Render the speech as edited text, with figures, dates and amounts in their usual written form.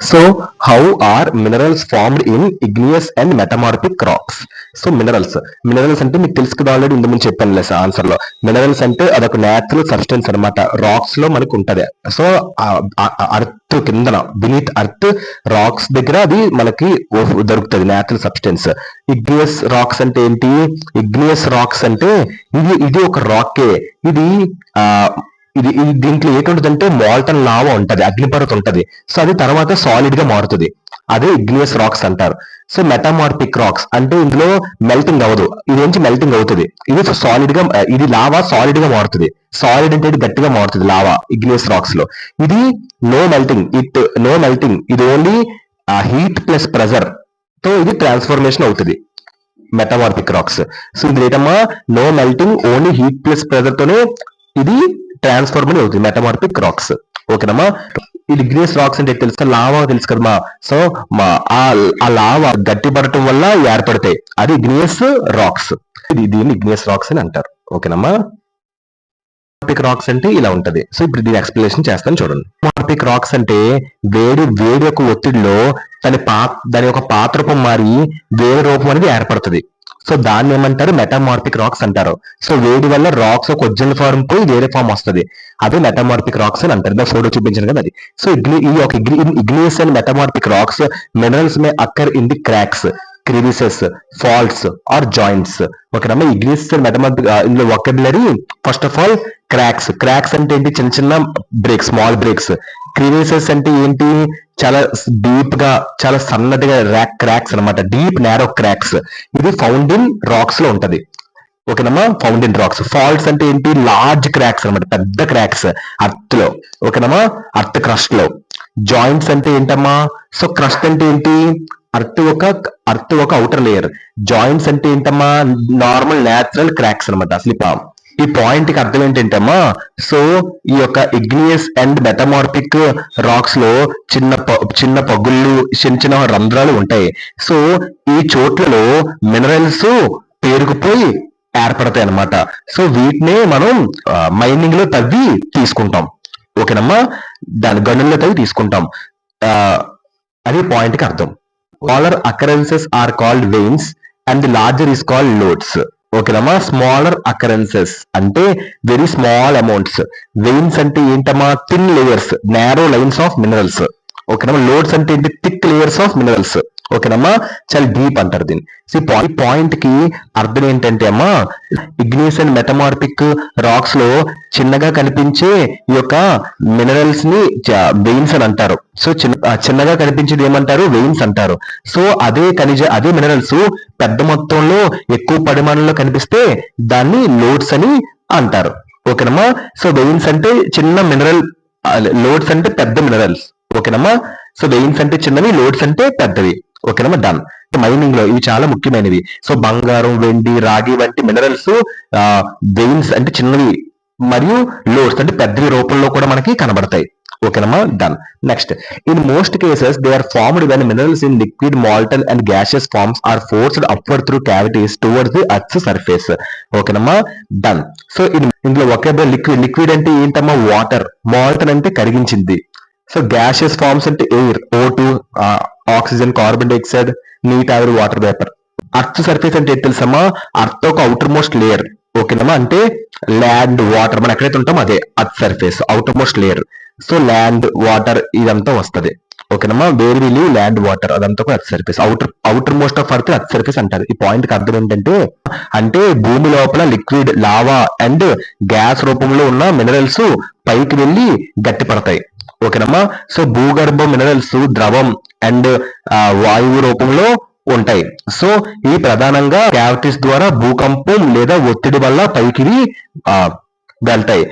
So how are minerals formed in igneous and metamorphic rocks? So minerals అంటే మీకు తెలుసు కదా, ఆల్రెడీ ఇంత ముందు చెప్పాను లెస్ ఆన్సర్ లో. మినరల్స్ అంటే అదొక న్యాచురల్ సబ్స్టెన్స్ అనమాట, రాక్స్ లో మనకు ఉంటది. సో అర్త్ కిందన బినీత్ అర్త్ రాక్స్ దగ్గర అది మనకి దొరుకుతుంది న్యాచురల్ సబ్స్టెన్స్. ఇగ్నియస్ రాక్స్ అంటే ఏంటి? ఇగ్నియస్ రాక్స్ అంటే ఇది ఒక రాకే. ఇది ఆ ఇది ఇది దీంట్లో ఏంటుంటదంటే మాల్టన్ లావా ఉంటది, అగ్నిపర్వతం ఉంటది. సో అది తర్వాత సాలిడ్ గా మారుతుంది, అదే ఇగ్నియస్ రాక్స్ అంటారు. సో మెటామార్ఫిక్ రాక్స్ అంటే ఇందులో మెల్టింగ్ అవ్వదు, ఇది నుంచి మెల్టింగ్ అవుతుంది. ఇది సాలిడ్ గా, ఇది లావా సాలిడ్ గా మారుతుంది. సాలిడ్ అంటే ఇది గట్టిగా మారుతుంది లావా ఇగ్నియస్ రాక్స్ లో. ఇది నో మెల్టింగ్, ఇది ఓన్లీ హీట్ ప్లస్ ప్రెజర్ తో ఇది ట్రాన్స్ఫర్మేషన్ అవుతుంది మెటామార్ఫిక్ రాక్స్. సో ఇది ఏంటమ్మా, no melting, only heat plus pressure తోనే ఇది ట్రాన్స్ఫర్మేషన్ అవుతుంది మెటామార్ఫిక్ రాక్స్. ఓకేనమ్మా. ఇది ఇగ్నియస్ రాక్స్ అంటే తెలుసు, లావా తెలుసు కదమ్మా. సో ఆ లావా గట్టిపడటం వల్ల ఏర్పడతాయి, అది ఇగ్నియస్ రాక్స్. దీన్ని ఇగ్నియస్ రాక్స్ అని అంటారు. ఓకేనమ్మా. మార్పిక్ రాక్స్ అంటే ఇలా ఉంటది. సో ఇప్పుడు దీని ఎక్స్ప్లెనేషన్ చేస్తాను చూడండి. మార్పిక్ రాక్స్ అంటే వేడి యొక్క ఒత్తిడిలో దాని యొక్క పాత్రూపం మారి వేరే రూపం అనేది ఏర్పడుతుంది. సో దాన్ని ఏమంటారు? మెటామార్ఫిక్ రాక్స్ అంటారు. సో వేడి వల్ల రాక్స్ ఒక ఒరిజినల్ ఫార్మ్ పోయి వేరే ఫార్మ్ వస్తుంది, అదే మెటామార్ఫిక్ రాక్స్ అని అంటారు. ఫోటో చూపించాను కదా అది. So igneous and metamorphic rocks minerals may occur in the cracks, crevices, faults or joints. ఓకేనమ్మా. ఇగ్నియస్ అండ్ మెటామార్ఫిక్ ఇందులో vocabulary first of all cracks అంటే ఏంటి? చిన్న చిన్న బ్రేక్స్, స్మాల్ బ్రేక్స్. క్రివిసెస్ అంటే ఏంటి? చాలా డీప్ గా, చాలా సన్నటిగా క్రాక్స్ అనమాట, డీప్ నారో క్రాక్స్. ఇది ఫౌండ్ ఇన్ రాక్స్ లో ఉంటది. ఓకేనమ్మా. Found in racks. ఫాల్ట్స్ అంటే ఏంటి? లార్జ్ క్రాక్స్ అనమాట, పెద్ద క్రాక్స్ అర్త్ లో. ఓకేనమ్మా. అర్త్ క్రస్ట్ లో. జాయింట్స్ అంటే ఏంటమ్మా? సో క్రస్ట్ అంటే ఏంటి? అర్త్ ఒక అవుటర్ లేయర్. జాయింట్స్ అంటే ఏంటమ్మా? నార్మల్ న్యాచురల్ క్రాక్స్ అనమాట. అసలు ఈ పాయింట్ కి అర్థం ఏంటంటమ్మా, సో ఈ యొక్క ఇగ్నియస్ అండ్ మెటమార్ఫిక్ రాక్స్ లో చిన్న పగుళ్ళు, చిన్న రంధ్రాలు ఉంటాయి. సో ఈ చోట్లలో మినరల్స్ పేరుకుపోయి ఏర్పడతాయి అన్నమాట. సో వీటినే మనం మైనింగ్ లో తవ్వి తీసుకుంటాం. ఓకేనమ్మా. దాని గనుల్లో తవ్వి తీసుకుంటాం, అది పాయింట్ కి అర్థం. Smaller occurrences are called veins and the larger is called lodes. ఓకేనమ్మా. స్మాలర్ అకరెన్సెస్ అంటే వెరీ స్మాల్ అమౌంట్స్. వెయిన్స్ అంటే ఏంటమ్మా? Thin layers, narrow lines of minerals. ఓకేనమ్మా. లోడ్స్ అంటే ఏంటి? Thick layers of minerals. ఓకేనమ్మా. చాలా డీప్ అంటారు దీన్ని. సో ఈ పాయింట్ కి అర్థం ఏంటంటే అమ్మా, ఇగ్నియస్ అండ్ మెటమార్ఫిక్ రాక్స్ లో చిన్నగా కనిపించే ఈ యొక్క మినరల్స్ ని వెయిన్స్ అని అంటారు. సో చిన్నగా కనిపించేది ఏమంటారు? వెయిన్స్ అంటారు. సో అదే మినరల్స్ పెద్ద మొత్తంలో ఎక్కువ పరిమాణంలో కనిపిస్తే దాన్ని లోడ్స్ అని అంటారు. ఓకేనమ్మా. సో వెయిన్స్ అంటే చిన్న మినరల్, లోడ్స్ అంటే పెద్ద మినరల్స్. ఓకేనమ్మా. సో వెయిన్స్ అంటే చిన్నవి, లోడ్స్ అంటే పెద్దవి. ఓకేనమ్మా. డన్. మైనింగ్ లో ఇవి చాలా ముఖ్యమైనవి. సో బంగారం, వెండి, రాగి వంటి మినరల్స్ వెయిన్స్ అంటే చిన్నవి, మరియు లోడ్స్ అంటే పెద్దవి రూపంలో కూడా మనకి కనబడతాయి. ఓకేనమ్మా. Done. Next, in most cases they are formed when minerals in liquid, molten and gaseous forms are forced upward through cavities towards the earth surface. ఓకేనమ్మా. డన్. సో ఇందులో ఒకే లిక్విడ్ అంటే ఏంటమ్మా? వాటర్. మాల్టన్ అంటే కరిగించింది. సో గ్యాసియస్ ఫార్మ్స్ అంటే air, O2, oxygen, carbon dioxide, నీటి ఆవిరి, వాటర్ వేపర్. అర్త్ సర్ఫేస్ అంటే తెలుసమ్మా? అర్త్ ఒక అవుటర్ మోస్ట్ లేయర్. ఓకేనమ్మా. అంటే ల్యాండ్, వాటర్, మనం ఎక్కడైతే ఉంటామో అదే earth surface, outermost layer. So land, water ఇదంతా వస్తుంది. ఓకేనమ్మా. Where we live, land, water అదంతా కూడా earth surface. Outermost of earth earth surface అంటారు. ఈ పాయింట్ కి అర్థం ఏంటంటే, అంటే భూమి లోపల లిక్విడ్, లావా అండ్ గ్యాస్ రూపంలో ఉన్న మినరల్స్ పైకి వెళ్ళి గట్టిపడతాయి. ఓకేనమ్మా. సో భూగర్భ మినరల్స్ ద్రవం అండ్ వాయువు రూపంలో ఉంటాయి. సో ఇవి ప్రధానంగా క్యావిటీస్ ద్వారా భూకంపం లేదా ఒత్తిడి వల్ల పైకి వెళ్తాయి.